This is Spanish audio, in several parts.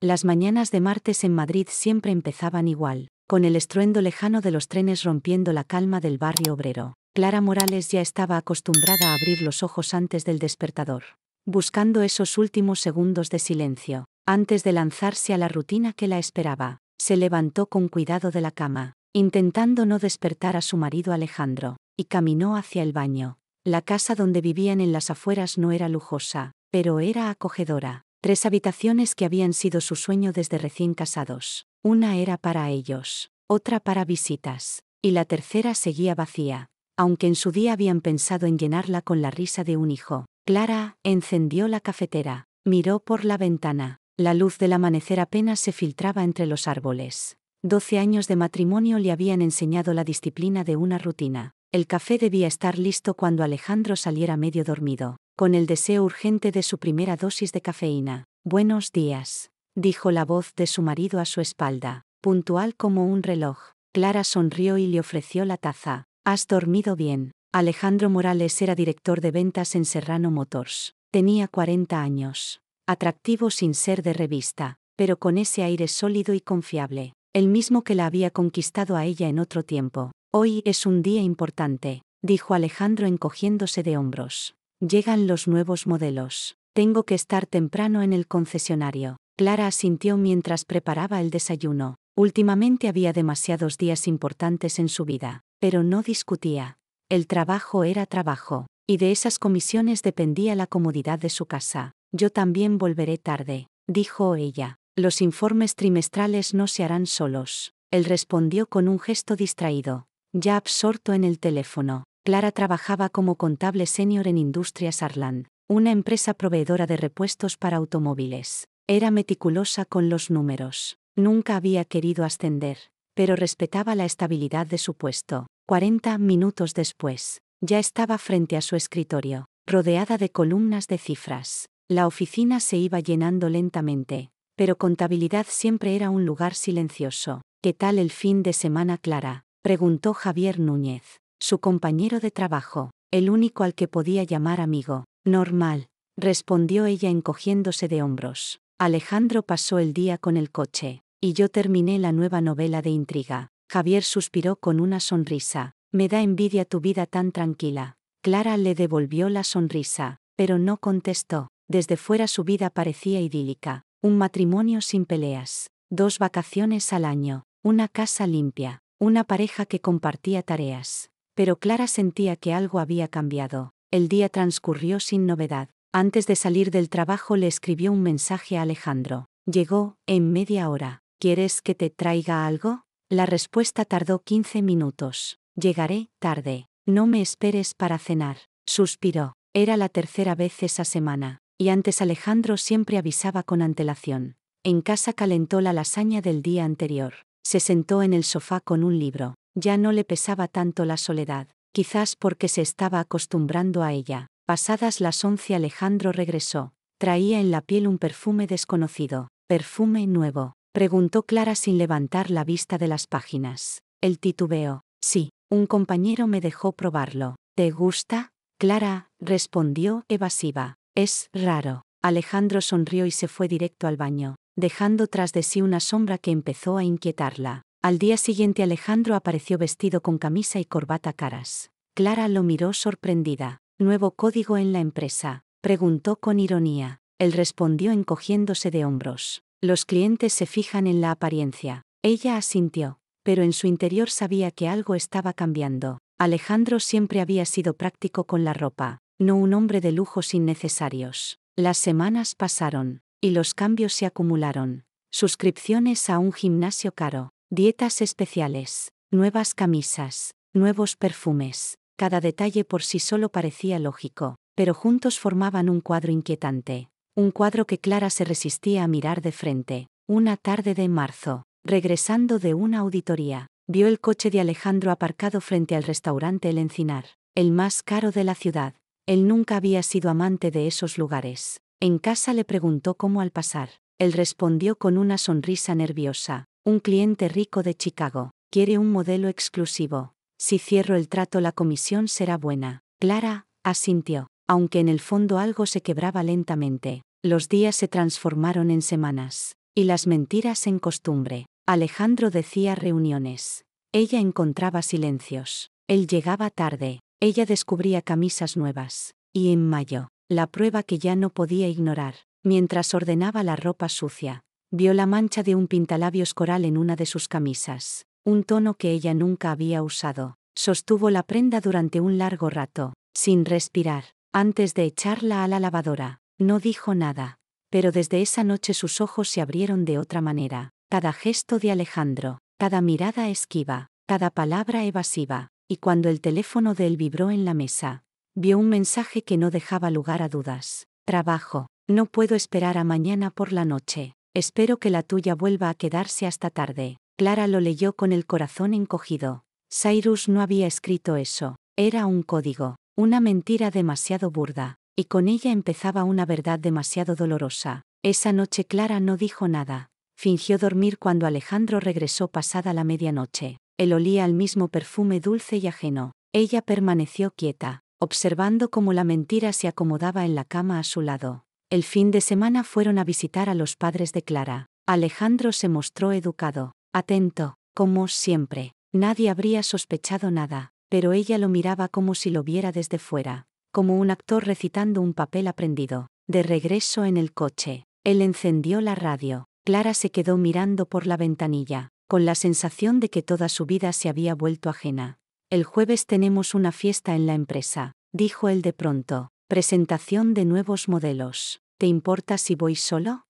Las mañanas de martes en Madrid siempre empezaban igual, con el estruendo lejano de los trenes rompiendo la calma del barrio obrero. Clara Morales ya estaba acostumbrada a abrir los ojos antes del despertador, buscando esos últimos segundos de silencio, antes de lanzarse a la rutina que la esperaba. Se levantó con cuidado de la cama, intentando no despertar a su marido Alejandro, y caminó hacia el baño. La casa donde vivían en las afueras no era lujosa, pero era acogedora. 3 habitaciones que habían sido su sueño desde recién casados. Una era para ellos, otra para visitas, y la tercera seguía vacía, aunque en su día habían pensado en llenarla con la risa de un hijo. Clara encendió la cafetera, miró por la ventana. La luz del amanecer apenas se filtraba entre los árboles. 12 años de matrimonio le habían enseñado la disciplina de una rutina. El café debía estar listo cuando Alejandro saliera medio dormido, con el deseo urgente de su primera dosis de cafeína. «Buenos días», dijo la voz de su marido a su espalda, puntual como un reloj. Clara sonrió y le ofreció la taza. «¿Has dormido bien?» Alejandro Morales era director de ventas en Serrano Motors. Tenía 40 años. Atractivo sin ser de revista, pero con ese aire sólido y confiable, el mismo que la había conquistado a ella en otro tiempo. «Hoy es un día importante», dijo Alejandro encogiéndose de hombros. «Llegan los nuevos modelos. Tengo que estar temprano en el concesionario». Clara asintió mientras preparaba el desayuno. Últimamente había demasiados días importantes en su vida, pero no discutía. El trabajo era trabajo, y de esas comisiones dependía la comodidad de su casa. «Yo también volveré tarde», dijo ella. «Los informes trimestrales no se harán solos». Él respondió con un gesto distraído, ya absorto en el teléfono. Clara trabajaba como contable senior en Industrias Arland, una empresa proveedora de repuestos para automóviles. Era meticulosa con los números. Nunca había querido ascender, pero respetaba la estabilidad de su puesto. 40 minutos después, ya estaba frente a su escritorio, rodeada de columnas de cifras. La oficina se iba llenando lentamente, pero contabilidad siempre era un lugar silencioso. «¿Qué tal el fin de semana, Clara?», preguntó Javier Núñez, su compañero de trabajo, el único al que podía llamar amigo. «Normal», respondió ella encogiéndose de hombros. «Alejandro pasó el día con el coche, y yo terminé la nueva novela de intriga». Javier suspiró con una sonrisa. «Me da envidia tu vida tan tranquila». Clara le devolvió la sonrisa, pero no contestó. Desde fuera su vida parecía idílica. Un matrimonio sin peleas, 2 vacaciones al año, una casa limpia, una pareja que compartía tareas. Pero Clara sentía que algo había cambiado. El día transcurrió sin novedad. Antes de salir del trabajo le escribió un mensaje a Alejandro. «Llegó en media hora. ¿Quieres que te traiga algo?». La respuesta tardó 15 minutos. «Llegaré tarde. No me esperes para cenar», suspiró. Era la tercera vez esa semana, y antes Alejandro siempre avisaba con antelación. En casa calentó la lasaña del día anterior. Se sentó en el sofá con un libro. Ya no le pesaba tanto la soledad, quizás porque se estaba acostumbrando a ella. Pasadas las 11 Alejandro regresó. Traía en la piel un perfume desconocido. «¿Perfume nuevo?», preguntó Clara sin levantar la vista de las páginas. Él titubeó. «Sí, un compañero me dejó probarlo». «¿Te gusta?». Clara respondió evasiva. «Es raro». Alejandro sonrió y se fue directo al baño, dejando tras de sí una sombra que empezó a inquietarla. Al día siguiente Alejandro apareció vestido con camisa y corbata caras. Clara lo miró sorprendida. «¿Nuevo código en la empresa?», preguntó con ironía. Él respondió encogiéndose de hombros. «Los clientes se fijan en la apariencia». Ella asintió, pero en su interior sabía que algo estaba cambiando. Alejandro siempre había sido práctico con la ropa, no un hombre de lujos innecesarios. Las semanas pasaron, y los cambios se acumularon. Suscripciones a un gimnasio caro, dietas especiales, nuevas camisas, nuevos perfumes. Cada detalle por sí solo parecía lógico, pero juntos formaban un cuadro inquietante. Un cuadro que Clara se resistía a mirar de frente. Una tarde de marzo, regresando de una auditoría, vio el coche de Alejandro aparcado frente al restaurante El Encinar, el más caro de la ciudad. Él nunca había sido amante de esos lugares. En casa le preguntó cómo al pasar. Él respondió con una sonrisa nerviosa. «Un cliente rico de Chicago. Quiere un modelo exclusivo. Si cierro el trato la comisión será buena». Clara asintió, aunque en el fondo algo se quebraba lentamente. Los días se transformaron en semanas, Y las mentiras en costumbre. Alejandro decía reuniones. Ella encontraba silencios. Él llegaba tarde. Ella descubría camisas nuevas. Y en mayo, la prueba que ya no podía ignorar. Mientras ordenaba la ropa sucia, vio la mancha de un pintalabios coral en una de sus camisas. Un tono que ella nunca había usado. Sostuvo la prenda durante un largo rato, sin respirar, antes de echarla a la lavadora. No dijo nada. Pero desde esa noche sus ojos se abrieron de otra manera. Cada gesto de Alejandro, cada mirada esquiva, cada palabra evasiva. Y cuando el teléfono de él vibró en la mesa, vio un mensaje que no dejaba lugar a dudas. Trabajo. No puedo esperar a mañana por la noche. Espero que la tuya vuelva a quedarse hasta tarde. Clara lo leyó con el corazón encogido. Cyrus no había escrito eso. Era un código, una mentira demasiado burda. Y con ella empezaba una verdad demasiado dolorosa. Esa noche Clara no dijo nada. Fingió dormir cuando Alejandro regresó pasada la medianoche. Él olía al mismo perfume dulce y ajeno. Ella permaneció quieta, observando cómo la mentira se acomodaba en la cama a su lado. El fin de semana fueron a visitar a los padres de Clara. Alejandro se mostró educado, atento, como siempre. Nadie habría sospechado nada, pero ella lo miraba como si lo viera desde fuera, como un actor recitando un papel aprendido. De regreso en el coche, él encendió la radio. Clara se quedó mirando por la ventanilla, con la sensación de que toda su vida se había vuelto ajena. El jueves tenemos una fiesta en la empresa, dijo él de pronto. Presentación de nuevos modelos. ¿Te importa si voy solo?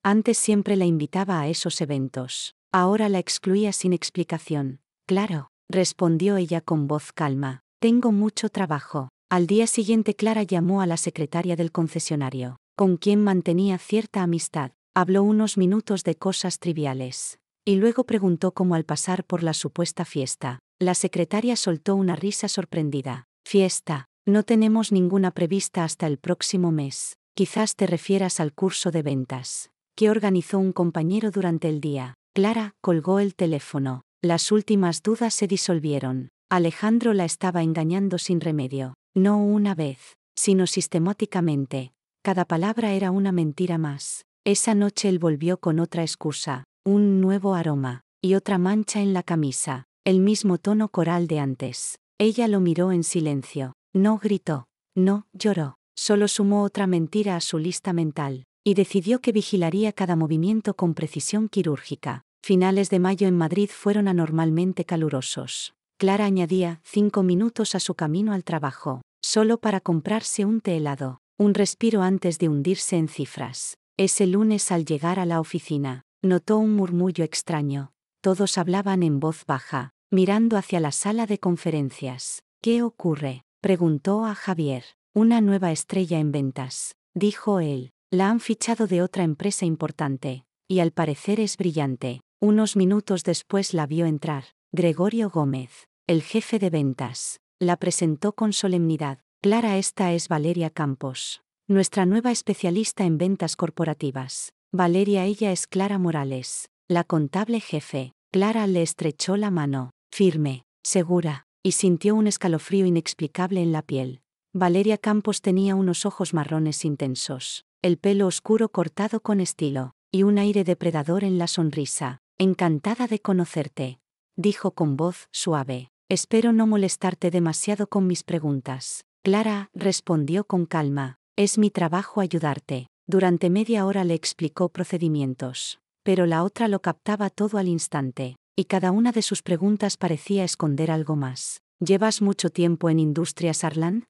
Antes siempre la invitaba a esos eventos. Ahora la excluía sin explicación. Claro, respondió ella con voz calma. Tengo mucho trabajo. Al día siguiente Clara llamó a la secretaria del concesionario, con quien mantenía cierta amistad. Habló unos minutos de cosas triviales. Y luego preguntó cómo al pasar por la supuesta fiesta. La secretaria soltó una risa sorprendida. Fiesta. No tenemos ninguna prevista hasta el próximo mes. Quizás te refieras al curso de ventas que organizó un compañero durante el día. Clara colgó el teléfono. Las últimas dudas se disolvieron. Alejandro la estaba engañando sin remedio. No una vez, sino sistemáticamente. Cada palabra era una mentira más. Esa noche él volvió con otra excusa, un nuevo aroma, y otra mancha en la camisa, el mismo tono coral de antes. Ella lo miró en silencio. No gritó, no lloró, solo sumó otra mentira a su lista mental, y decidió que vigilaría cada movimiento con precisión quirúrgica. Finales de mayo en Madrid fueron anormalmente calurosos. Clara añadía 5 minutos a su camino al trabajo, solo para comprarse un té helado, un respiro antes de hundirse en cifras. Ese lunes al llegar a la oficina, notó un murmullo extraño. Todos hablaban en voz baja, mirando hacia la sala de conferencias. ¿Qué ocurre?, preguntó a Javier. Una nueva estrella en ventas, dijo él. La han fichado de otra empresa importante, y al parecer es brillante. Unos minutos después la vio entrar. Gregorio Gómez, el jefe de ventas, la presentó con solemnidad. Clara, esta es Valeria Campos, nuestra nueva especialista en ventas corporativas. Valeria, ella es Clara Morales, la contable jefe. Clara le estrechó la mano, firme, segura, y sintió un escalofrío inexplicable en la piel. Valeria Campos tenía unos ojos marrones intensos, el pelo oscuro cortado con estilo, y un aire depredador en la sonrisa. Encantada de conocerte, dijo con voz suave. Espero no molestarte demasiado con mis preguntas. Clara respondió con calma. Es mi trabajo ayudarte. Durante media hora le explicó procedimientos, pero la otra lo captaba todo al instante, y cada una de sus preguntas parecía esconder algo más. ¿Llevas mucho tiempo en Industrias Arlan?,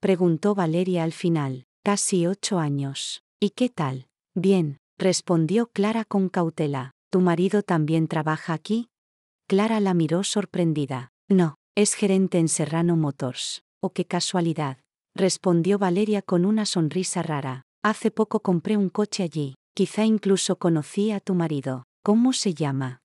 preguntó Valeria al final. Casi 8 años. ¿Y qué tal? Bien, respondió Clara con cautela. ¿Tu marido también trabaja aquí? Clara la miró sorprendida. No, es gerente en Serrano Motors. Oh, qué casualidad, respondió Valeria con una sonrisa rara. Hace poco compré un coche allí. Quizá incluso conocí a tu marido. ¿Cómo se llama?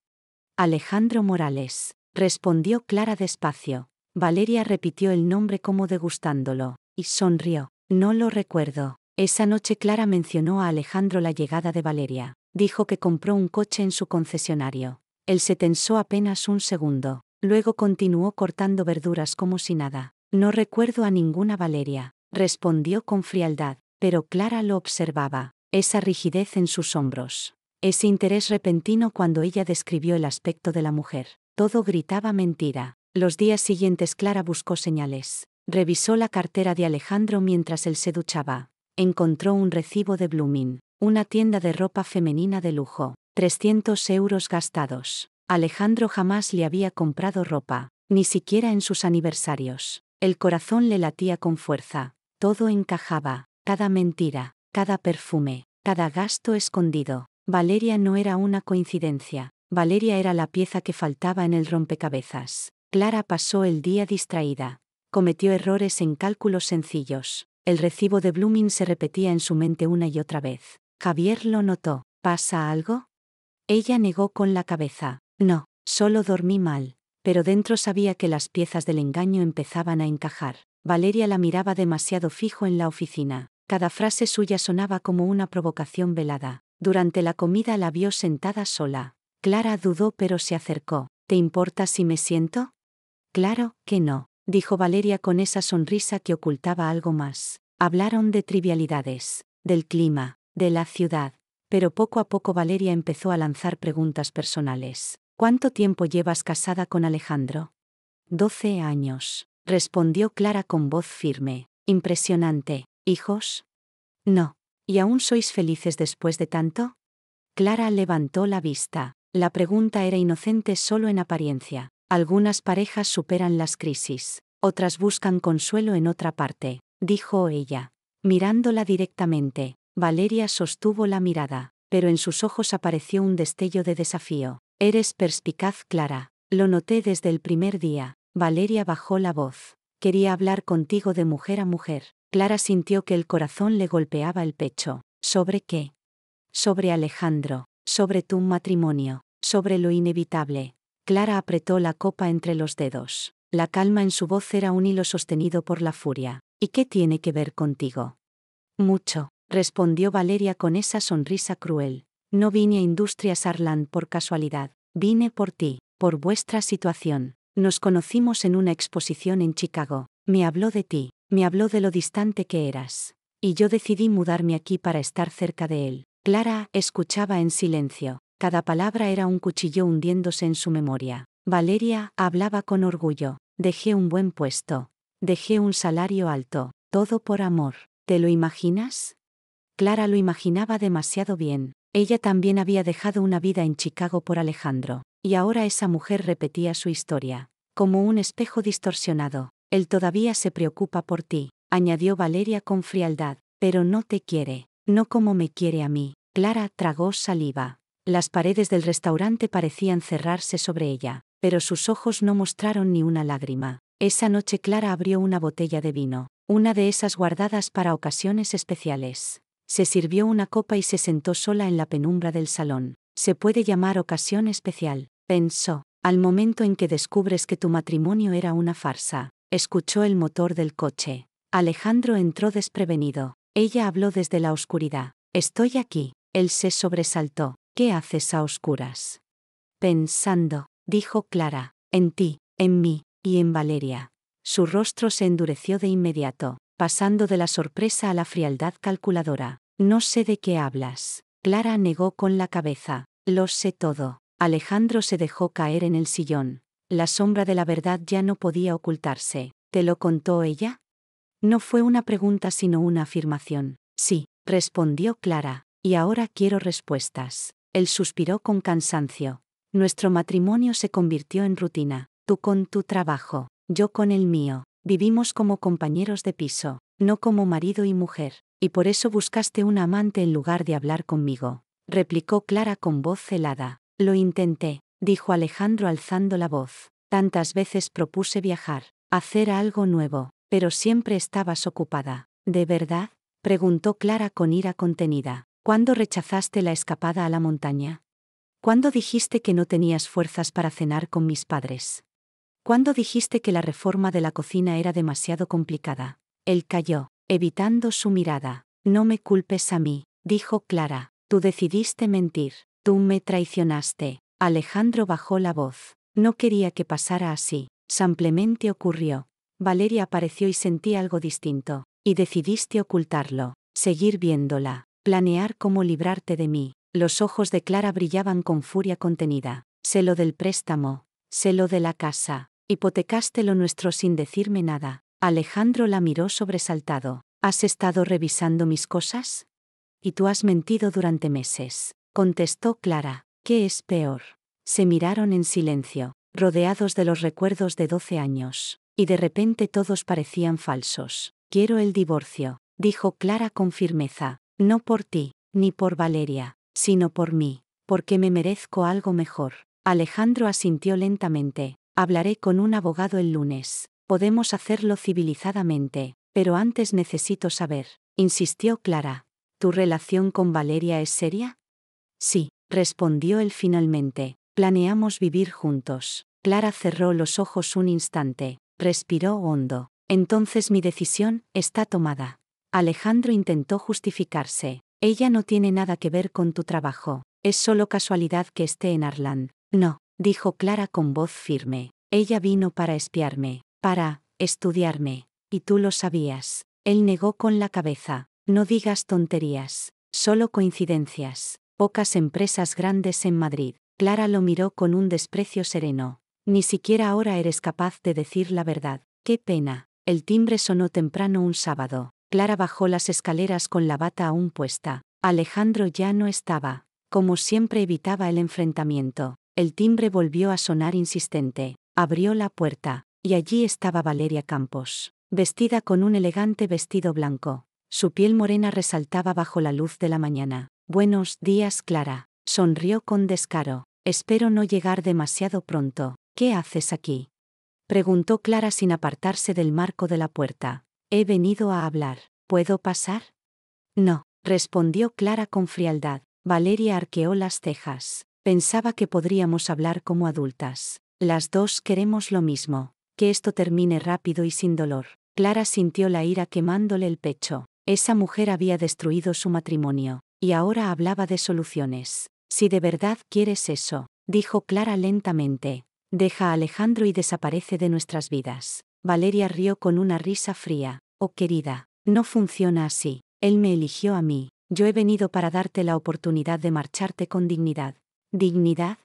Alejandro Morales, respondió Clara despacio. Valeria repitió el nombre como degustándolo, y sonrió. No lo recuerdo. Esa noche Clara mencionó a Alejandro la llegada de Valeria. Dijo que compró un coche en su concesionario. Él se tensó apenas un segundo. Luego continuó cortando verduras como si nada. No recuerdo a ninguna Valeria, respondió con frialdad, pero Clara lo observaba. Esa rigidez en sus hombros. Ese interés repentino cuando ella describió el aspecto de la mujer. Todo gritaba mentira. Los días siguientes Clara buscó señales. Revisó la cartera de Alejandro mientras él se duchaba. Encontró un recibo de Blooming, una tienda de ropa femenina de lujo. 300 euros gastados. Alejandro jamás le había comprado ropa, ni siquiera en sus aniversarios. El corazón le latía con fuerza. Todo encajaba, cada mentira, cada perfume, cada gasto escondido. Valeria no era una coincidencia. Valeria era la pieza que faltaba en el rompecabezas. Clara pasó el día distraída. Cometió errores en cálculos sencillos. El recibo de Blooming se repetía en su mente una y otra vez. Javier lo notó. ¿Pasa algo? Ella negó con la cabeza. No, solo dormí mal. Pero dentro sabía que las piezas del engaño empezaban a encajar. Valeria la miraba demasiado fijo en la oficina. Cada frase suya sonaba como una provocación velada. Durante la comida la vio sentada sola. Clara dudó pero se acercó. ¿Te importa si me siento? Claro que no, dijo Valeria con esa sonrisa que ocultaba algo más. Hablaron de trivialidades, del clima, de la ciudad. Pero poco a poco Valeria empezó a lanzar preguntas personales. ¿Cuánto tiempo llevas casada con Alejandro? 12 años, respondió Clara con voz firme. Impresionante. ¿Hijos? No. ¿Y aún sois felices después de tanto? Clara levantó la vista. La pregunta era inocente solo en apariencia. Algunas parejas superan las crisis, otras buscan consuelo en otra parte, dijo ella. Mirándola directamente, Valeria sostuvo la mirada, pero en sus ojos apareció un destello de desafío. Eres perspicaz, Clara. Lo noté desde el primer día. Valeria bajó la voz. Quería hablar contigo de mujer a mujer. Clara sintió que el corazón le golpeaba el pecho. ¿Sobre qué? Sobre Alejandro, sobre tu matrimonio, sobre lo inevitable. Clara apretó la copa entre los dedos. La calma en su voz era un hilo sostenido por la furia. ¿Y qué tiene que ver contigo? Mucho, respondió Valeria con esa sonrisa cruel. No vine a Industrias Arland por casualidad. Vine por ti, por vuestra situación. Nos conocimos en una exposición en Chicago. Me habló de ti, me habló de lo distante que eras. Y yo decidí mudarme aquí para estar cerca de él. Clara escuchaba en silencio. Cada palabra era un cuchillo hundiéndose en su memoria. Valeria hablaba con orgullo. Dejé un buen puesto. Dejé un salario alto. Todo por amor. ¿Te lo imaginas? Clara lo imaginaba demasiado bien. Ella también había dejado una vida en Chicago por Alejandro. Y ahora esa mujer repetía su historia. Como un espejo distorsionado. Él todavía se preocupa por ti, añadió Valeria con frialdad. Pero no te quiere. No como me quiere a mí. Clara tragó saliva. Las paredes del restaurante parecían cerrarse sobre ella, pero sus ojos no mostraron ni una lágrima. Esa noche Clara abrió una botella de vino, una de esas guardadas para ocasiones especiales. Se sirvió una copa y se sentó sola en la penumbra del salón. Se puede llamar ocasión especial, pensó, al momento en que descubres que tu matrimonio era una farsa. Escuchó el motor del coche. Alejandro entró desprevenido. Ella habló desde la oscuridad. Estoy aquí. Él se sobresaltó. ¿Qué haces a oscuras? Pensando, dijo Clara, en ti, en mí, y en Valeria. Su rostro se endureció de inmediato, pasando de la sorpresa a la frialdad calculadora. No sé de qué hablas. Clara negó con la cabeza. Lo sé todo. Alejandro se dejó caer en el sillón. La sombra de la verdad ya no podía ocultarse. ¿Te lo contó ella? No fue una pregunta sino una afirmación. Sí, respondió Clara, y ahora quiero respuestas. Él suspiró con cansancio. Nuestro matrimonio se convirtió en rutina. Tú con tu trabajo, yo con el mío. Vivimos como compañeros de piso, no como marido y mujer. Y por eso buscaste una amante en lugar de hablar conmigo, replicó Clara con voz helada. Lo intenté, dijo Alejandro alzando la voz. Tantas veces propuse viajar, hacer algo nuevo, pero siempre estabas ocupada. ¿De verdad? Preguntó Clara con ira contenida. ¿Cuándo rechazaste la escapada a la montaña? ¿Cuándo dijiste que no tenías fuerzas para cenar con mis padres? ¿Cuándo dijiste que la reforma de la cocina era demasiado complicada? Él calló, evitando su mirada. No me culpes a mí, dijo Clara. Tú decidiste mentir. Tú me traicionaste. Alejandro bajó la voz. No quería que pasara así. Simplemente ocurrió. Valeria apareció y sentí algo distinto. Y decidiste ocultarlo. Seguir viéndola. Planear cómo librarte de mí. Los ojos de Clara brillaban con furia contenida. Sé lo del préstamo, sé lo de la casa. Hipotecaste lo nuestro sin decirme nada. Alejandro la miró sobresaltado. ¿Has estado revisando mis cosas? Y tú has mentido durante meses, contestó Clara. ¿Qué es peor? Se miraron en silencio, rodeados de los recuerdos de 12 años, y de repente todos parecían falsos. Quiero el divorcio, dijo Clara con firmeza. No por ti, ni por Valeria, sino por mí, porque me merezco algo mejor. Alejandro asintió lentamente. Hablaré con un abogado el lunes. Podemos hacerlo civilizadamente, pero antes necesito saber, insistió Clara. ¿Tu relación con Valeria es seria? Sí, respondió él finalmente. Planeamos vivir juntos. Clara cerró los ojos un instante, respiró hondo. Entonces mi decisión está tomada. Alejandro intentó justificarse. Ella no tiene nada que ver con tu trabajo. Es solo casualidad que esté en Arland. No, dijo Clara con voz firme. Ella vino para espiarme, para estudiarme. Y tú lo sabías. Él negó con la cabeza. No digas tonterías. Solo coincidencias. Pocas empresas grandes en Madrid. Clara lo miró con un desprecio sereno. Ni siquiera ahora eres capaz de decir la verdad. Qué pena. El timbre sonó temprano un sábado. Clara bajó las escaleras con la bata aún puesta. Alejandro ya no estaba. Como siempre evitaba el enfrentamiento. El timbre volvió a sonar insistente. Abrió la puerta, y allí estaba Valeria Campos, vestida con un elegante vestido blanco. Su piel morena resaltaba bajo la luz de la mañana. Buenos días, Clara. Sonrió con descaro. Espero no llegar demasiado pronto. ¿Qué haces aquí? Preguntó Clara sin apartarse del marco de la puerta. He venido a hablar. ¿Puedo pasar? No, respondió Clara con frialdad. Valeria arqueó las cejas. Pensaba que podríamos hablar como adultas. Las dos queremos lo mismo. Que esto termine rápido y sin dolor. Clara sintió la ira quemándole el pecho. Esa mujer había destruido su matrimonio, y ahora hablaba de soluciones. Si de verdad quieres eso, dijo Clara lentamente, deja a Alejandro y desaparece de nuestras vidas. Valeria rió con una risa fría. Oh querida, no funciona así. Él me eligió a mí. Yo he venido para darte la oportunidad de marcharte con dignidad. ¿Dignidad?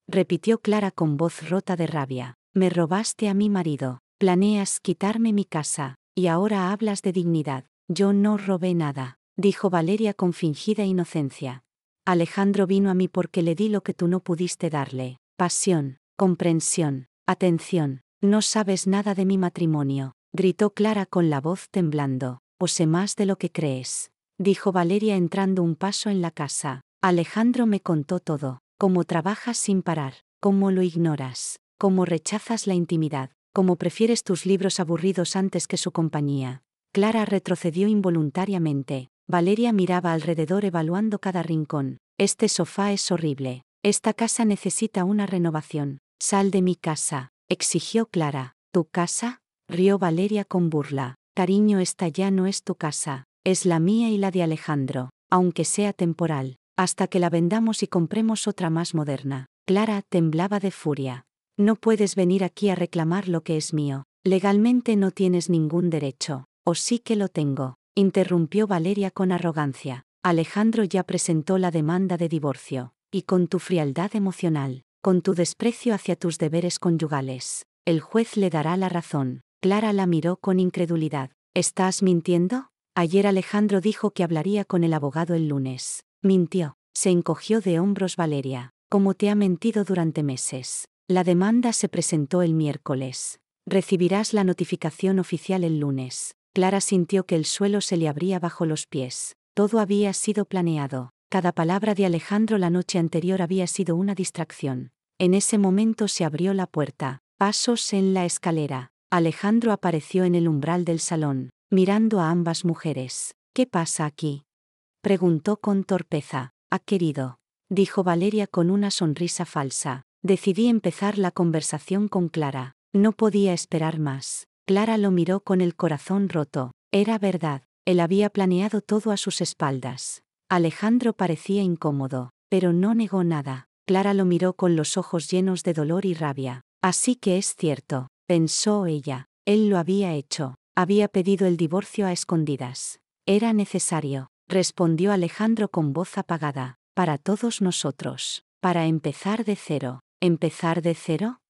Repitió Clara con voz rota de rabia. Me robaste a mi marido. Planeas quitarme mi casa, y ahora hablas de dignidad. Yo no robé nada, dijo Valeria con fingida inocencia. Alejandro vino a mí porque le di lo que tú no pudiste darle. Pasión, comprensión, atención. No sabes nada de mi matrimonio, gritó Clara con la voz temblando. O sé más de lo que crees, dijo Valeria entrando un paso en la casa. Alejandro me contó todo. Cómo trabajas sin parar, cómo lo ignoras, cómo rechazas la intimidad, cómo prefieres tus libros aburridos antes que su compañía. Clara retrocedió involuntariamente. Valeria miraba alrededor evaluando cada rincón. Este sofá es horrible. Esta casa necesita una renovación. Sal de mi casa, exigió Clara. ¿Tu casa? Rió Valeria con burla. Cariño, esta ya no es tu casa. Es la mía y la de Alejandro, aunque sea temporal. Hasta que la vendamos y compremos otra más moderna. Clara temblaba de furia. No puedes venir aquí a reclamar lo que es mío. Legalmente no tienes ningún derecho. ¿O sí que lo tengo? Interrumpió Valeria con arrogancia. Alejandro ya presentó la demanda de divorcio. Y con tu frialdad emocional, con tu desprecio hacia tus deberes conyugales, el juez le dará la razón. Clara la miró con incredulidad. ¿Estás mintiendo? Ayer Alejandro dijo que hablaría con el abogado el lunes. Mintió. Se encogió de hombros Valeria. Como te ha mentido durante meses. La demanda se presentó el miércoles. Recibirás la notificación oficial el lunes. Clara sintió que el suelo se le abría bajo los pies. Todo había sido planeado. Cada palabra de Alejandro la noche anterior había sido una distracción. En ese momento se abrió la puerta. Pasos en la escalera. Alejandro apareció en el umbral del salón, mirando a ambas mujeres. ¿Qué pasa aquí?, preguntó con torpeza. «Ha querido», dijo Valeria con una sonrisa falsa. Decidí empezar la conversación con Clara. No podía esperar más. Clara lo miró con el corazón roto. Era verdad. Él había planeado todo a sus espaldas. Alejandro parecía incómodo, pero no negó nada. Clara lo miró con los ojos llenos de dolor y rabia. Así que es cierto, pensó ella. Él lo había hecho. Había pedido el divorcio a escondidas. Era necesario, respondió Alejandro con voz apagada. para todos nosotros, para empezar de cero. ¿Empezar de cero?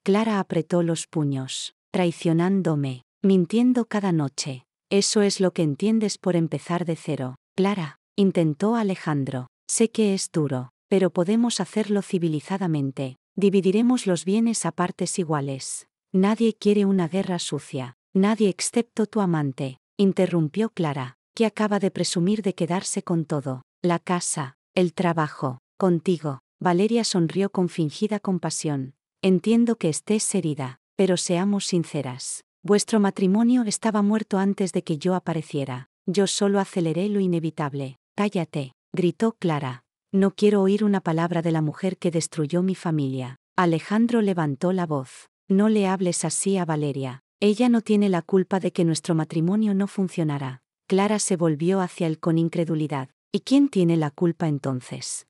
Clara apretó los puños, traicionándome, mintiendo cada noche. Eso es lo que entiendes por empezar de cero. Clara, intentó Alejandro. Sé que es duro, pero podemos hacerlo civilizadamente. Dividiremos los bienes a partes iguales. Nadie quiere una guerra sucia. Nadie excepto tu amante, interrumpió Clara, que acaba de presumir de quedarse con todo. La casa, el trabajo, contigo. Valeria sonrió con fingida compasión. Entiendo que estés herida, pero seamos sinceras. Vuestro matrimonio estaba muerto antes de que yo apareciera. Yo solo aceleré lo inevitable. Cállate, gritó Clara. No quiero oír una palabra de la mujer que destruyó mi familia. Alejandro levantó la voz. No le hables así a Valeria. Ella no tiene la culpa de que nuestro matrimonio no funcionara. Clara se volvió hacia él con incredulidad. ¿Y quién tiene la culpa entonces?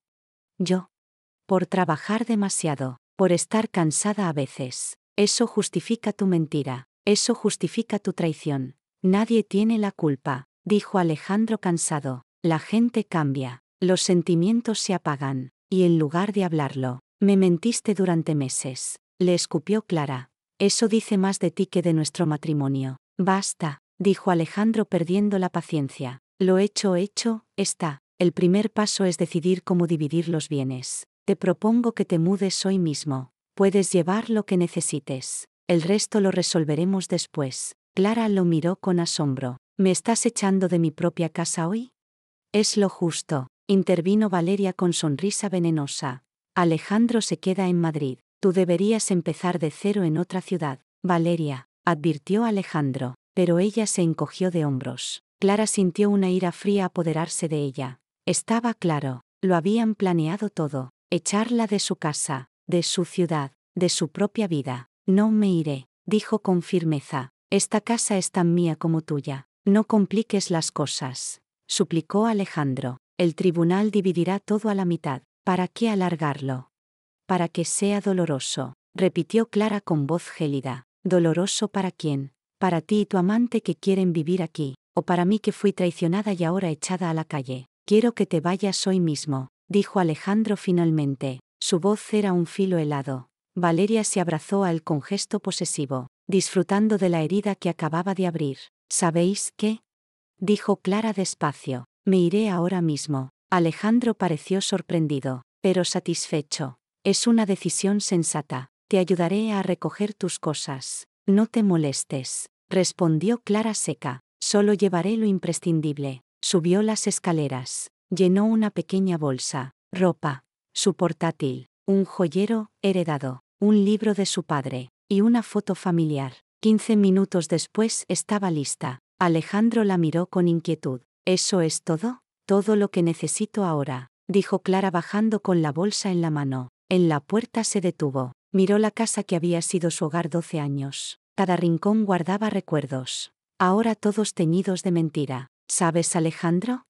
Yo. Por trabajar demasiado, por estar cansada a veces. Eso justifica tu mentira, eso justifica tu traición. Nadie tiene la culpa, dijo Alejandro cansado. La gente cambia, los sentimientos se apagan, y en lugar de hablarlo, me mentiste durante meses. Le escupió Clara. Eso dice más de ti que de nuestro matrimonio. Basta, dijo Alejandro perdiendo la paciencia. Lo hecho está. El primer paso es decidir cómo dividir los bienes. Te propongo que te mudes hoy mismo. Puedes llevar lo que necesites. El resto lo resolveremos después. Clara lo miró con asombro. ¿Me estás echando de mi propia casa hoy? Es lo justo, intervino Valeria con sonrisa venenosa. Alejandro se queda en Madrid. Tú deberías empezar de cero en otra ciudad. Valeria, advirtió Alejandro, pero ella se encogió de hombros. Clara sintió una ira fría apoderarse de ella. Estaba claro, lo habían planeado todo. Echarla de su casa, de su ciudad, de su propia vida. No me iré, dijo con firmeza. Esta casa es tan mía como tuya. No compliques las cosas, suplicó Alejandro. El tribunal dividirá todo a la mitad. ¿Para qué alargarlo? Para que sea doloroso, repitió Clara con voz gélida. ¿Doloroso para quién? Para ti y tu amante que quieren vivir aquí, o para mí que fui traicionada y ahora echada a la calle. Quiero que te vayas hoy mismo, dijo Alejandro finalmente. Su voz era un filo helado. Valeria se abrazó a él con gesto posesivo, disfrutando de la herida que acababa de abrir. ¿Sabéis qué? Dijo Clara despacio. Me iré ahora mismo. Alejandro pareció sorprendido, pero satisfecho. Es una decisión sensata. Te ayudaré a recoger tus cosas. No te molestes, respondió Clara seca. Solo llevaré lo imprescindible. Subió las escaleras. Llenó una pequeña bolsa. Ropa. Su portátil. Un joyero, heredado. Un libro de su padre. Y una foto familiar. 15 minutos después estaba lista. Alejandro la miró con inquietud. ¿Eso es todo? Todo lo que necesito ahora, dijo Clara bajando con la bolsa en la mano. En la puerta se detuvo. Miró la casa que había sido su hogar 12 años. Cada rincón guardaba recuerdos. Ahora todos teñidos de mentira. ¿Sabes, Alejandro?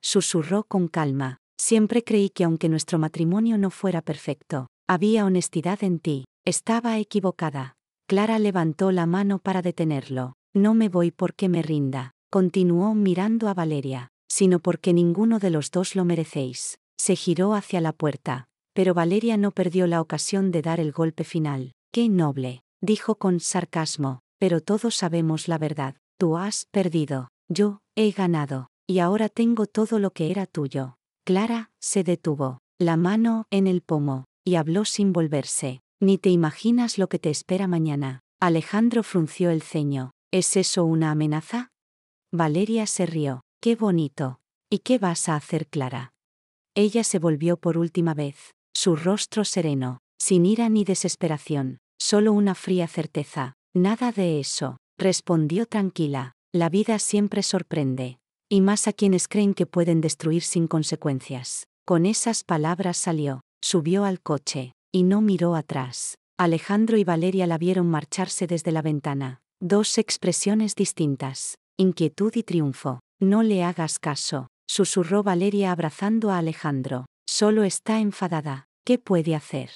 Susurró con calma. Siempre creí que aunque nuestro matrimonio no fuera perfecto, había honestidad en ti. Estaba equivocada. Clara levantó la mano para detenerlo. No me voy porque me rinda, continuó mirando a Valeria, sino porque ninguno de los dos lo merecéis. Se giró hacia la puerta, pero Valeria no perdió la ocasión de dar el golpe final. ¡Qué noble!, dijo con sarcasmo, pero todos sabemos la verdad. Tú has perdido, yo he ganado, y ahora tengo todo lo que era tuyo. Clara se detuvo, la mano en el pomo, y habló sin volverse. Ni te imaginas lo que te espera mañana. Alejandro frunció el ceño. ¿Es eso una amenaza? Valeria se rió. ¡Qué bonito! ¿Y qué vas a hacer, Clara? Ella se volvió por última vez, su rostro sereno, sin ira ni desesperación, solo una fría certeza. Nada de eso, respondió tranquila. La vida siempre sorprende, y más a quienes creen que pueden destruir sin consecuencias. Con esas palabras salió, subió al coche, y no miró atrás. Alejandro y Valeria la vieron marcharse desde la ventana. Dos expresiones distintas, inquietud y triunfo. No le hagas caso, susurró Valeria abrazando a Alejandro. Solo está enfadada. ¿Qué puede hacer?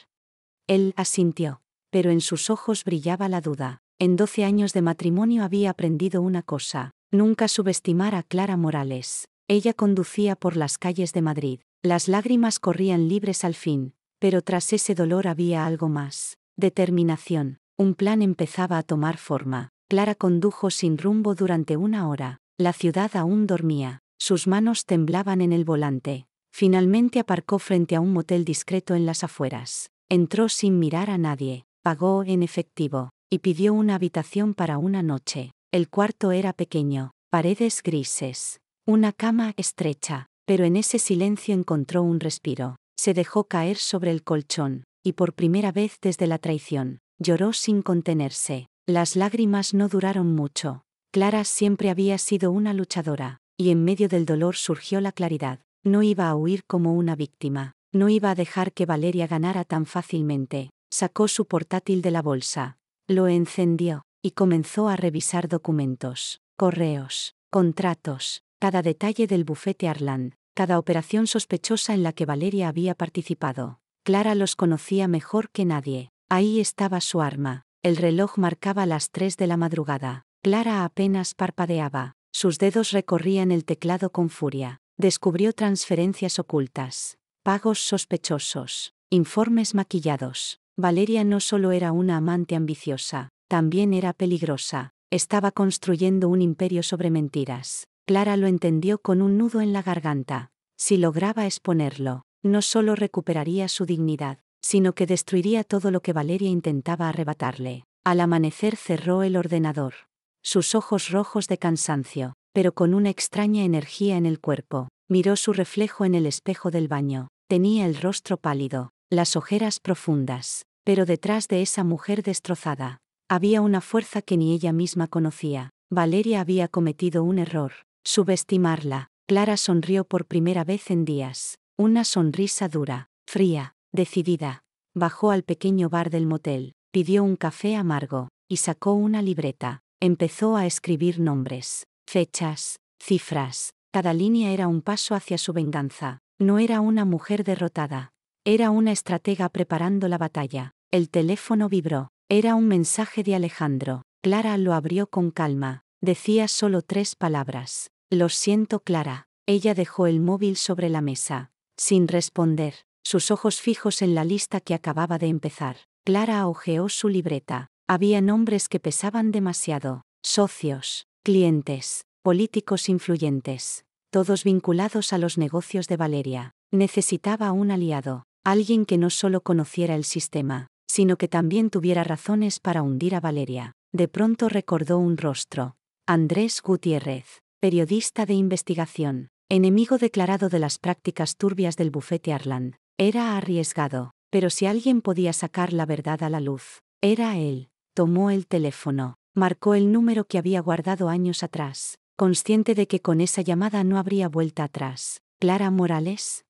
Él asintió, pero en sus ojos brillaba la duda. En 12 años de matrimonio había aprendido una cosa: nunca subestimar a Clara Morales. Ella conducía por las calles de Madrid, Las lágrimas corrían libres al fin, pero tras ese dolor había algo más. Determinación. Un plan empezaba a tomar forma. Clara condujo sin rumbo durante 1 hora. La ciudad aún dormía. Sus manos temblaban en el volante. Finalmente aparcó frente a un motel discreto en las afueras. Entró sin mirar a nadie. Pagó en efectivo. Y pidió una habitación para una noche. El cuarto era pequeño. Paredes grises. Una cama estrecha. Pero en ese silencio encontró un respiro. Se dejó caer sobre el colchón. Y por primera vez desde la traición, lloró sin contenerse. Las lágrimas no duraron mucho. Clara siempre había sido una luchadora. Y en medio del dolor surgió la claridad. No iba a huir como una víctima. No iba a dejar que Valeria ganara tan fácilmente. Sacó su portátil de la bolsa. Lo encendió. Y comenzó a revisar documentos, correos, contratos, cada detalle del bufete Arland, cada operación sospechosa en la que Valeria había participado. Clara los conocía mejor que nadie. Ahí estaba su arma. El reloj marcaba las 3 de la madrugada. Clara apenas parpadeaba. Sus dedos recorrían el teclado con furia. Descubrió transferencias ocultas, pagos sospechosos, informes maquillados. Valeria no solo era una amante ambiciosa, también era peligrosa. Estaba construyendo un imperio sobre mentiras. Clara lo entendió con un nudo en la garganta. Si lograba exponerlo, no solo recuperaría su dignidad, sino que destruiría todo lo que Valeria intentaba arrebatarle. Al amanecer cerró el ordenador. Sus ojos rojos de cansancio, pero con una extraña energía en el cuerpo. Miró su reflejo en el espejo del baño. Tenía el rostro pálido, las ojeras profundas, pero detrás de esa mujer destrozada, había una fuerza que ni ella misma conocía. Valeria había cometido un error, subestimarla. Clara sonrió por primera vez en días. Una sonrisa dura, fría, decidida. Bajó al pequeño bar del motel, pidió un café amargo, y sacó una libreta. Empezó a escribir nombres, fechas, cifras. Cada línea era un paso hacia su venganza. No era una mujer derrotada. Era una estratega preparando la batalla. El teléfono vibró. Era un mensaje de Alejandro. Clara lo abrió con calma. Decía solo 3 palabras. Lo siento, Clara. Ella dejó el móvil sobre la mesa, sin responder, sus ojos fijos en la lista que acababa de empezar. Clara hojeó su libreta. Había nombres que pesaban demasiado. Socios, clientes, políticos influyentes. Todos vinculados a los negocios de Valeria. Necesitaba un aliado. Alguien que no solo conociera el sistema, sino que también tuviera razones para hundir a Valeria. De pronto recordó un rostro. Andrés Gutiérrez, periodista de investigación, enemigo declarado de las prácticas turbias del bufete Arland. Era arriesgado, pero si alguien podía sacar la verdad a la luz, era él. Tomó el teléfono, marcó el número que había guardado años atrás, consciente de que con esa llamada no habría vuelta atrás. ¿Clara Morales?,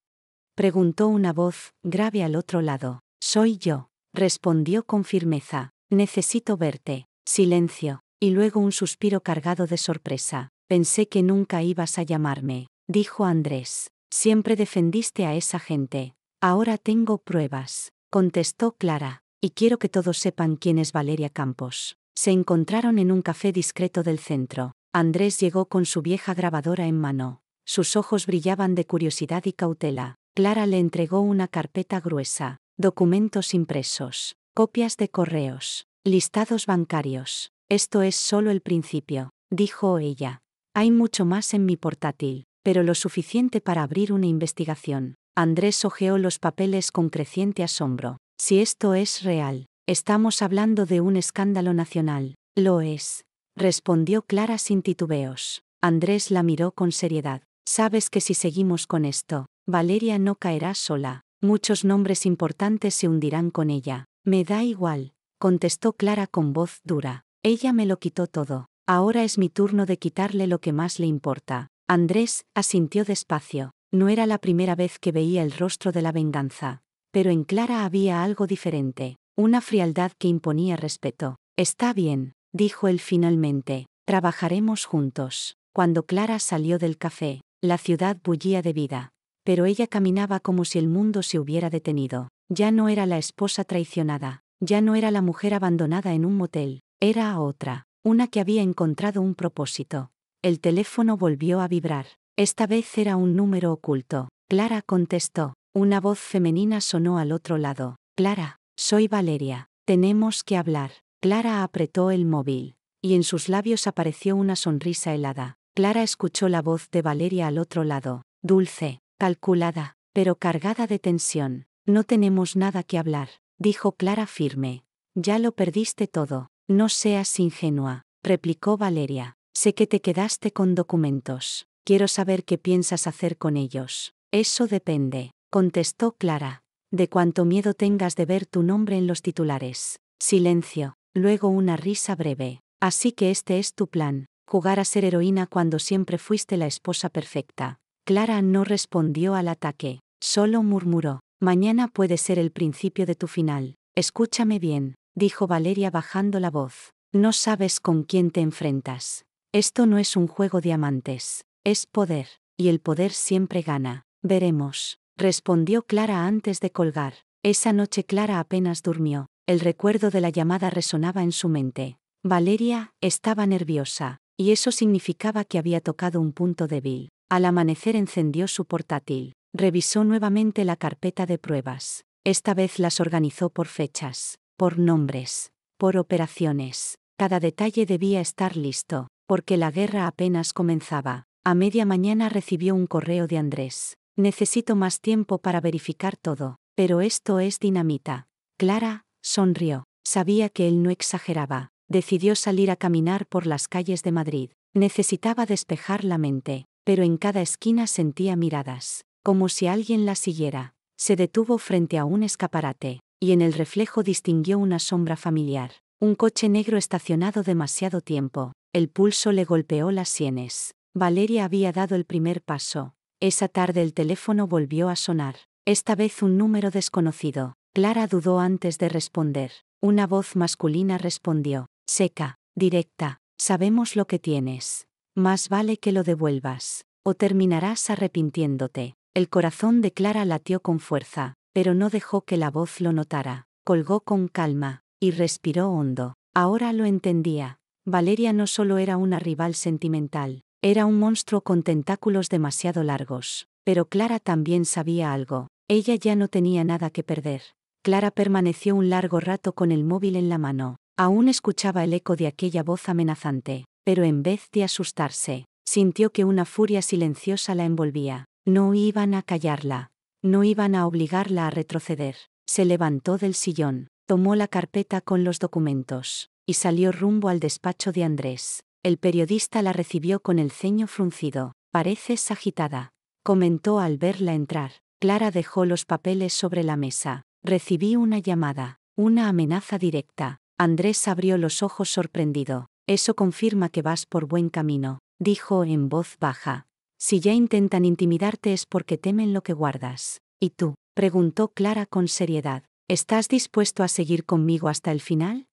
preguntó una voz grave al otro lado. Soy yo, respondió con firmeza. Necesito verte. Silencio, y luego un suspiro cargado de sorpresa. Pensé que nunca ibas a llamarme, dijo Andrés. Siempre defendiste a esa gente. Ahora tengo pruebas, contestó Clara, y quiero que todos sepan quién es Valeria Campos. Se encontraron en un café discreto del centro. Andrés llegó con su vieja grabadora en mano. Sus ojos brillaban de curiosidad y cautela. Clara le entregó una carpeta gruesa, documentos impresos, copias de correos, listados bancarios. Esto es solo el principio, dijo ella. Hay mucho más en mi portátil, pero lo suficiente para abrir una investigación. Andrés hojeó los papeles con creciente asombro. Si esto es real, estamos hablando de un escándalo nacional. Lo es, respondió Clara sin titubeos. Andrés la miró con seriedad. Sabes que si seguimos con esto, Valeria no caerá sola. Muchos nombres importantes se hundirán con ella. Me da igual, contestó Clara con voz dura. Ella me lo quitó todo. Ahora es mi turno de quitarle lo que más le importa. Andrés asintió despacio. No era la primera vez que veía el rostro de la venganza. Pero en Clara había algo diferente, una frialdad que imponía respeto. Está bien, dijo él finalmente. Trabajaremos juntos. Cuando Clara salió del café, la ciudad bullía de vida. Pero ella caminaba como si el mundo se hubiera detenido. Ya no era la esposa traicionada. Ya no era la mujer abandonada en un motel. Era otra, una que había encontrado un propósito. El teléfono volvió a vibrar. Esta vez era un número oculto. Clara contestó. Una voz femenina sonó al otro lado. Clara, soy Valeria. Tenemos que hablar. Clara apretó el móvil. Y en sus labios apareció una sonrisa helada. Clara escuchó la voz de Valeria al otro lado. Dulce, calculada, pero cargada de tensión. No tenemos nada que hablar, dijo Clara firme. Ya lo perdiste todo. No seas ingenua, replicó Valeria. Sé que te quedaste con documentos. Quiero saber qué piensas hacer con ellos. Eso depende, contestó Clara. De cuánto miedo tengas de ver tu nombre en los titulares. Silencio, luego una risa breve. Así que este es tu plan, jugar a ser heroína cuando siempre fuiste la esposa perfecta. Clara no respondió al ataque, solo murmuró. Mañana puede ser el principio de tu final. Escúchame bien, dijo Valeria bajando la voz. No sabes con quién te enfrentas. Esto no es un juego de amantes, es poder, y el poder siempre gana. Veremos, respondió Clara antes de colgar. Esa noche Clara apenas durmió, el recuerdo de la llamada resonaba en su mente. Valeria estaba nerviosa, y eso significaba que había tocado un punto débil. Al amanecer encendió su portátil, revisó nuevamente la carpeta de pruebas. Esta vez las organizó por fechas, por nombres, por operaciones. Cada detalle debía estar listo, porque la guerra apenas comenzaba. A media mañana recibió un correo de Andrés. Necesito más tiempo para verificar todo, pero esto es dinamita. Clara sonrió. Sabía que él no exageraba. Decidió salir a caminar por las calles de Madrid. Necesitaba despejar la mente, pero en cada esquina sentía miradas, como si alguien la siguiera. Se detuvo frente a un escaparate, y en el reflejo distinguió una sombra familiar. Un coche negro estacionado demasiado tiempo. El pulso le golpeó las sienes. Valeria había dado el primer paso. Esa tarde el teléfono volvió a sonar. Esta vez un número desconocido. Clara dudó antes de responder. Una voz masculina respondió. Seca, directa. Sabemos lo que tienes. Más vale que lo devuelvas, o terminarás arrepintiéndote. El corazón de Clara latió con fuerza, pero no dejó que la voz lo notara. Colgó con calma, y respiró hondo. Ahora lo entendía. Valeria no solo era una rival sentimental, era un monstruo con tentáculos demasiado largos. Pero Clara también sabía algo. Ella ya no tenía nada que perder. Clara permaneció un largo rato con el móvil en la mano. Aún escuchaba el eco de aquella voz amenazante, pero en vez de asustarse, sintió que una furia silenciosa la envolvía. No iban a callarla. No iban a obligarla a retroceder. Se levantó del sillón, tomó la carpeta con los documentos, y salió rumbo al despacho de Andrés. El periodista la recibió con el ceño fruncido. Pareces agitada, comentó al verla entrar. Clara dejó los papeles sobre la mesa. Recibí una llamada, una amenaza directa. Andrés abrió los ojos sorprendido. Eso confirma que vas por buen camino, dijo en voz baja. Si ya intentan intimidarte es porque temen lo que guardas. ¿Y tú?, preguntó Clara con seriedad. ¿Estás dispuesto a seguir conmigo hasta el final?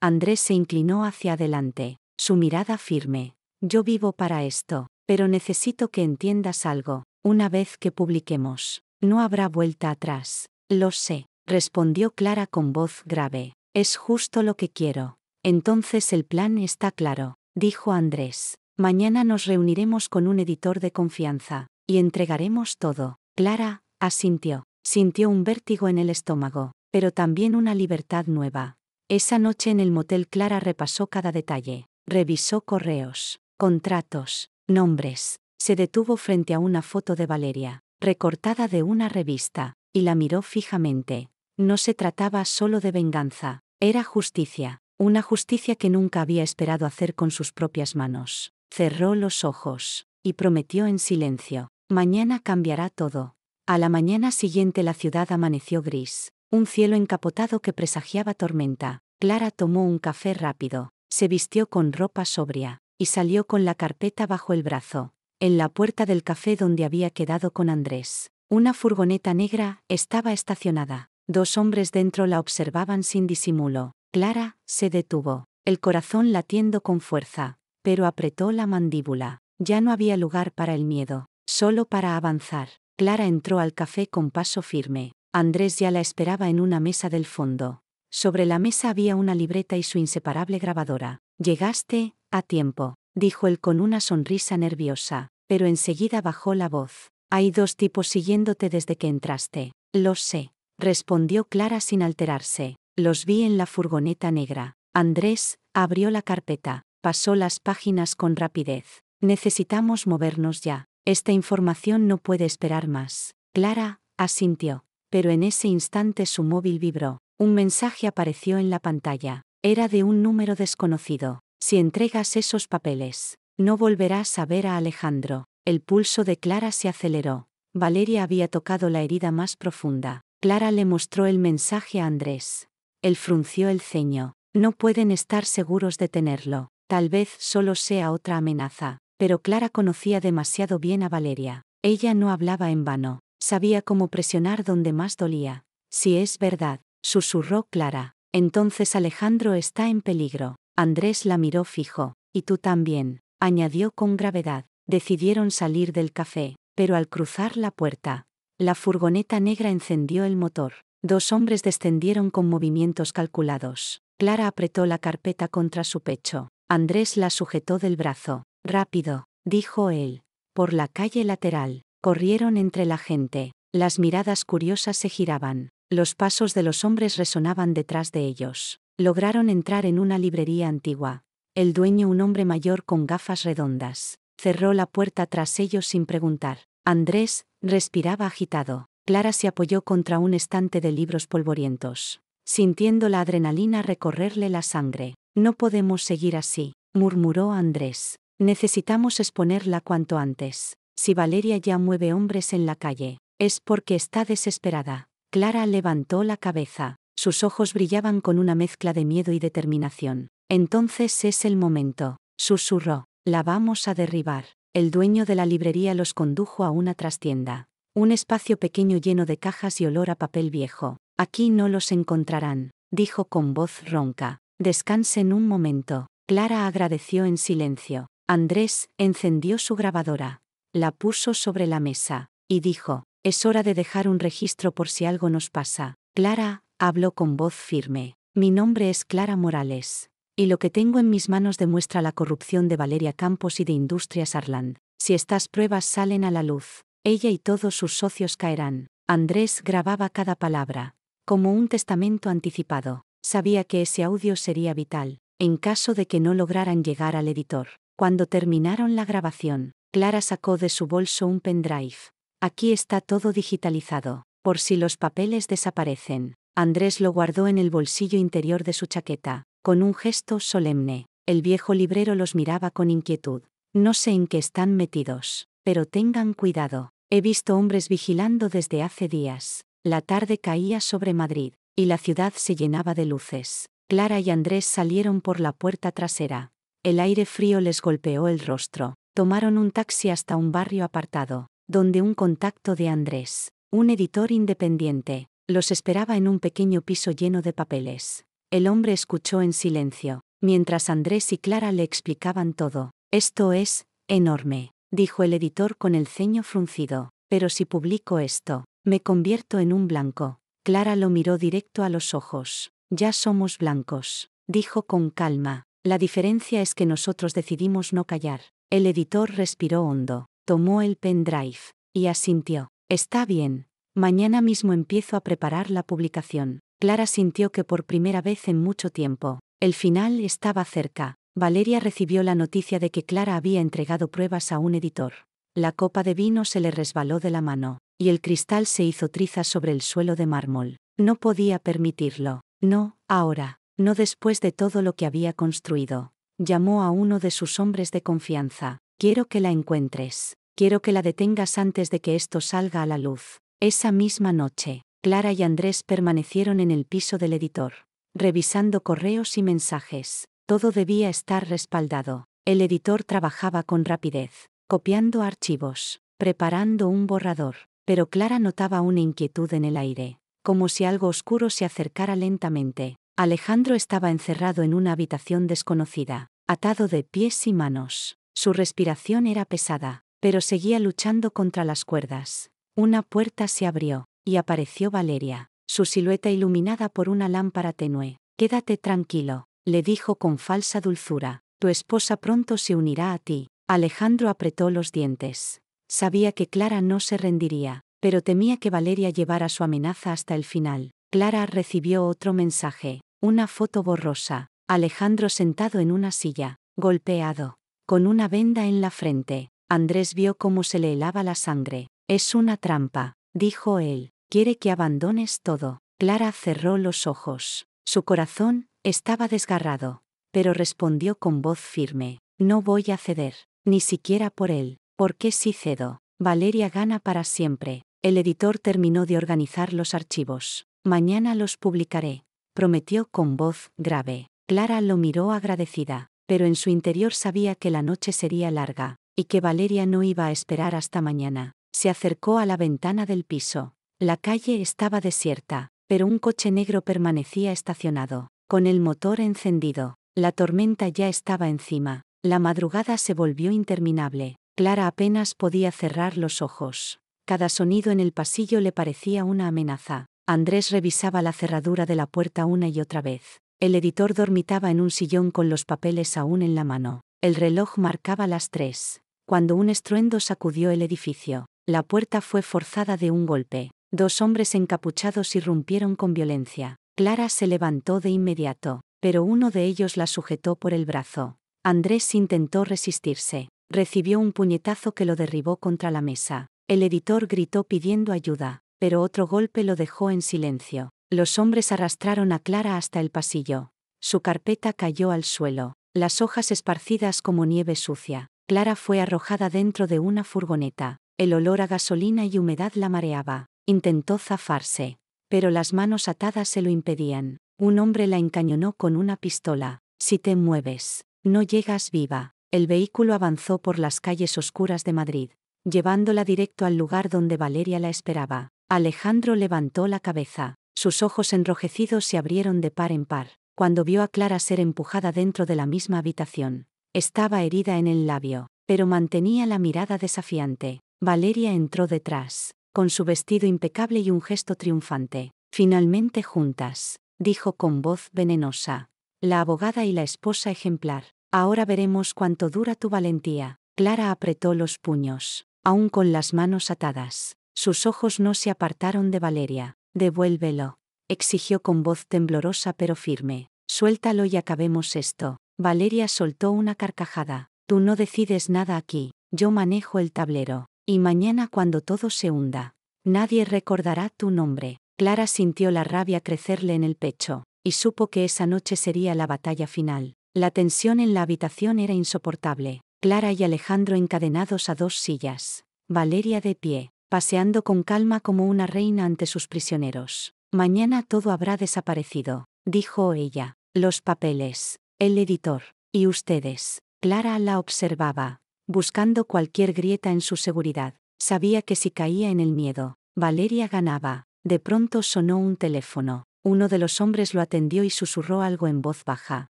Andrés se inclinó hacia adelante, su mirada firme. Yo vivo para esto, pero necesito que entiendas algo. Una vez que publiquemos, no habrá vuelta atrás. Lo sé, respondió Clara con voz grave. Es justo lo que quiero. Entonces el plan está claro, dijo Andrés. Mañana nos reuniremos con un editor de confianza, y entregaremos todo. Clara asintió. Sintió un vértigo en el estómago, pero también una libertad nueva. Esa noche en el motel Clara repasó cada detalle. Revisó correos, contratos, nombres. Se detuvo frente a una foto de Valeria, recortada de una revista, y la miró fijamente. No se trataba solo de venganza, era justicia, una justicia que nunca había esperado hacer con sus propias manos. Cerró los ojos, y prometió en silencio. Mañana cambiará todo. A la mañana siguiente la ciudad amaneció gris, un cielo encapotado que presagiaba tormenta. Clara tomó un café rápido, se vistió con ropa sobria, y salió con la carpeta bajo el brazo. En la puerta del café donde había quedado con Andrés, una furgoneta negra estaba estacionada. 2 hombres dentro la observaban sin disimulo. Clara se detuvo, el corazón latiendo con fuerza, pero apretó la mandíbula. Ya no había lugar para el miedo, solo para avanzar. Clara entró al café con paso firme. Andrés ya la esperaba en una mesa del fondo. Sobre la mesa había una libreta y su inseparable grabadora. «Llegaste a tiempo», dijo él con una sonrisa nerviosa, pero enseguida bajó la voz. Hay 2 tipos siguiéndote desde que entraste. Lo sé, respondió Clara sin alterarse. Los vi en la furgoneta negra. Andrés abrió la carpeta, pasó las páginas con rapidez. Necesitamos movernos ya. Esta información no puede esperar más. Clara asintió, pero en ese instante su móvil vibró. Un mensaje apareció en la pantalla. Era de un número desconocido. Si entregas esos papeles, no volverás a ver a Alejandro. El pulso de Clara se aceleró. Valeria había tocado la herida más profunda. Clara le mostró el mensaje a Andrés. Él frunció el ceño. No pueden estar seguros de tenerlo. Tal vez solo sea otra amenaza. Pero Clara conocía demasiado bien a Valeria. Ella no hablaba en vano. Sabía cómo presionar donde más dolía. Si es verdad, susurró Clara. Entonces Alejandro está en peligro. Andrés la miró fijo. Y tú también, añadió con gravedad. Decidieron salir del café, pero al cruzar la puerta, la furgoneta negra encendió el motor. 2 hombres descendieron con movimientos calculados. Clara apretó la carpeta contra su pecho. Andrés la sujetó del brazo. Rápido, dijo él. Por la calle lateral, corrieron entre la gente. Las miradas curiosas se giraban. Los pasos de los hombres resonaban detrás de ellos. Lograron entrar en una librería antigua. El dueño, un hombre mayor con gafas redondas, cerró la puerta tras ellos sin preguntar. Andrés respiraba agitado. Clara se apoyó contra un estante de libros polvorientos, sintiendo la adrenalina recorrerle la sangre. No podemos seguir así, murmuró Andrés. Necesitamos exponerla cuanto antes. Si Valeria ya mueve hombres en la calle, es porque está desesperada. Clara levantó la cabeza. Sus ojos brillaban con una mezcla de miedo y determinación. Entonces es el momento, susurró. La vamos a derribar. El dueño de la librería los condujo a una trastienda. Un espacio pequeño lleno de cajas y olor a papel viejo. Aquí no los encontrarán, dijo con voz ronca. Descansen un momento. Clara agradeció en silencio. Andrés encendió su grabadora. La puso sobre la mesa. Y dijo, es hora de dejar un registro por si algo nos pasa. Clara habló con voz firme. Mi nombre es Clara Morales. Y lo que tengo en mis manos demuestra la corrupción de Valeria Campos y de Industrias Arland. Si estas pruebas salen a la luz, ella y todos sus socios caerán. Andrés grababa cada palabra, como un testamento anticipado. Sabía que ese audio sería vital, en caso de que no lograran llegar al editor. Cuando terminaron la grabación, Clara sacó de su bolso un pendrive. Aquí está todo digitalizado, por si los papeles desaparecen. Andrés lo guardó en el bolsillo interior de su chaqueta. Con un gesto solemne, el viejo librero los miraba con inquietud. No sé en qué están metidos, pero tengan cuidado. He visto hombres vigilando desde hace días. La tarde caía sobre Madrid, y la ciudad se llenaba de luces. Clara y Andrés salieron por la puerta trasera. El aire frío les golpeó el rostro. Tomaron un taxi hasta un barrio apartado, donde un contacto de Andrés, un editor independiente, los esperaba en un pequeño piso lleno de papeles. El hombre escuchó en silencio, mientras Andrés y Clara le explicaban todo. Esto es enorme, dijo el editor con el ceño fruncido. Pero si publico esto, me convierto en un blanco. Clara lo miró directo a los ojos. Ya somos blancos, dijo con calma. La diferencia es que nosotros decidimos no callar. El editor respiró hondo, tomó el pendrive, y asintió. Está bien. Mañana mismo empiezo a preparar la publicación. Clara sintió que por primera vez en mucho tiempo, el final estaba cerca. Valeria recibió la noticia de que Clara había entregado pruebas a un editor. La copa de vino se le resbaló de la mano, y el cristal se hizo trizas sobre el suelo de mármol. No podía permitirlo. No, ahora, no después de todo lo que había construido. Llamó a uno de sus hombres de confianza. Quiero que la encuentres. Quiero que la detengas antes de que esto salga a la luz. Esa misma noche, Clara y Andrés permanecieron en el piso del editor, revisando correos y mensajes. Todo debía estar respaldado. El editor trabajaba con rapidez, copiando archivos, preparando un borrador. Pero Clara notaba una inquietud en el aire, como si algo oscuro se acercara lentamente. Alejandro estaba encerrado en una habitación desconocida, atado de pies y manos. Su respiración era pesada, pero seguía luchando contra las cuerdas. Una puerta se abrió, y apareció Valeria, su silueta iluminada por una lámpara tenue. Quédate tranquilo, le dijo con falsa dulzura. Tu esposa pronto se unirá a ti. Alejandro apretó los dientes. Sabía que Clara no se rendiría, pero temía que Valeria llevara su amenaza hasta el final. Clara recibió otro mensaje, una foto borrosa. Alejandro sentado en una silla, golpeado, con una venda en la frente. Andrés vio cómo se le helaba la sangre. Es una trampa, dijo él. Quiere que abandones todo. Clara cerró los ojos. Su corazón estaba desgarrado, pero respondió con voz firme. No voy a ceder, ni siquiera por él. ¿Por qué si cedo? Valeria gana para siempre. El editor terminó de organizar los archivos. Mañana los publicaré, prometió con voz grave. Clara lo miró agradecida, pero en su interior sabía que la noche sería larga, y que Valeria no iba a esperar hasta mañana. Se acercó a la ventana del piso. La calle estaba desierta, pero un coche negro permanecía estacionado, con el motor encendido. La tormenta ya estaba encima. La madrugada se volvió interminable. Clara apenas podía cerrar los ojos. Cada sonido en el pasillo le parecía una amenaza. Andrés revisaba la cerradura de la puerta una y otra vez. El editor dormitaba en un sillón con los papeles aún en la mano. El reloj marcaba las 3. Cuando un estruendo sacudió el edificio, la puerta fue forzada de un golpe. 2 hombres encapuchados irrumpieron con violencia. Clara se levantó de inmediato, pero uno de ellos la sujetó por el brazo. Andrés intentó resistirse. Recibió un puñetazo que lo derribó contra la mesa. El editor gritó pidiendo ayuda, pero otro golpe lo dejó en silencio. Los hombres arrastraron a Clara hasta el pasillo. Su carpeta cayó al suelo, las hojas esparcidas como nieve sucia. Clara fue arrojada dentro de una furgoneta. El olor a gasolina y humedad la mareaba. Intentó zafarse, pero las manos atadas se lo impedían. Un hombre la encañonó con una pistola. Si te mueves, no llegas viva. El vehículo avanzó por las calles oscuras de Madrid, llevándola directo al lugar donde Valeria la esperaba. Alejandro levantó la cabeza. Sus ojos enrojecidos se abrieron de par en par, cuando vio a Clara ser empujada dentro de la misma habitación. Estaba herida en el labio, pero mantenía la mirada desafiante. Valeria entró detrás, con su vestido impecable y un gesto triunfante. Finalmente juntas, dijo con voz venenosa. La abogada y la esposa ejemplar. Ahora veremos cuánto dura tu valentía. Clara apretó los puños, aún con las manos atadas. Sus ojos no se apartaron de Valeria. Devuélvelo, exigió con voz temblorosa pero firme. Suéltalo y acabemos esto. Valeria soltó una carcajada. Tú no decides nada aquí, yo manejo el tablero. Y mañana cuando todo se hunda, nadie recordará tu nombre. Clara sintió la rabia crecerle en el pecho, y supo que esa noche sería la batalla final. La tensión en la habitación era insoportable. Clara y Alejandro encadenados a 2 sillas. Valeria de pie, paseando con calma como una reina ante sus prisioneros. Mañana todo habrá desaparecido, dijo ella. Los papeles, el editor, y ustedes. Clara la observaba, buscando cualquier grieta en su seguridad. Sabía que si caía en el miedo, Valeria ganaba. De pronto sonó un teléfono. Uno de los hombres lo atendió y susurró algo en voz baja.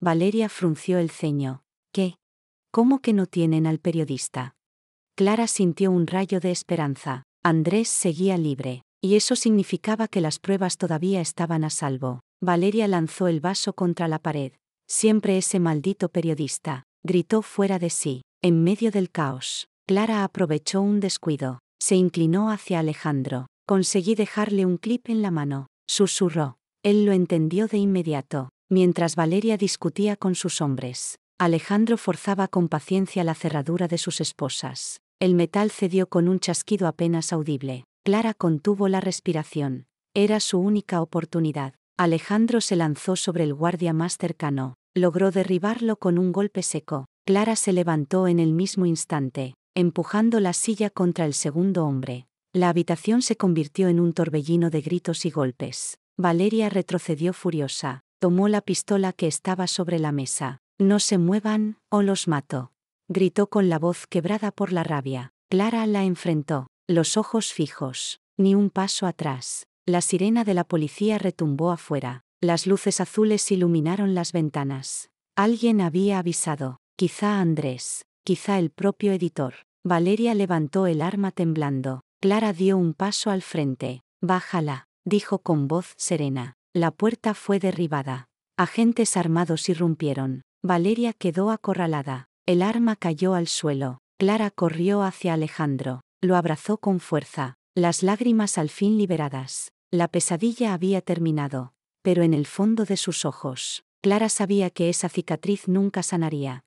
Valeria frunció el ceño. ¿Qué? ¿Cómo que no tienen al periodista? Clara sintió un rayo de esperanza. Andrés seguía libre, y eso significaba que las pruebas todavía estaban a salvo. Valeria lanzó el vaso contra la pared. Siempre ese maldito periodista, gritó fuera de sí, en medio del caos. Clara aprovechó un descuido. Se inclinó hacia Alejandro. Conseguí dejarle un clip en la mano, susurró. Él lo entendió de inmediato. Mientras Valeria discutía con sus hombres, Alejandro forzaba con paciencia la cerradura de sus esposas. El metal cedió con un chasquido apenas audible. Clara contuvo la respiración. Era su única oportunidad. Alejandro se lanzó sobre el guardia más cercano. Logró derribarlo con un golpe seco. Clara se levantó en el mismo instante, empujando la silla contra el segundo hombre. La habitación se convirtió en un torbellino de gritos y golpes. Valeria retrocedió furiosa. Tomó la pistola que estaba sobre la mesa. No se muevan, o los mato, gritó con la voz quebrada por la rabia. Clara la enfrentó, los ojos fijos, ni un paso atrás. La sirena de la policía retumbó afuera. Las luces azules iluminaron las ventanas. Alguien había avisado, quizá Andrés, quizá el propio editor. Valeria levantó el arma temblando. Clara dio un paso al frente. Bájala, dijo con voz serena. La puerta fue derribada. Agentes armados irrumpieron. Valeria quedó acorralada. El arma cayó al suelo. Clara corrió hacia Alejandro. Lo abrazó con fuerza, las lágrimas al fin liberadas. La pesadilla había terminado. Pero en el fondo de sus ojos, Clara sabía que esa cicatriz nunca sanaría.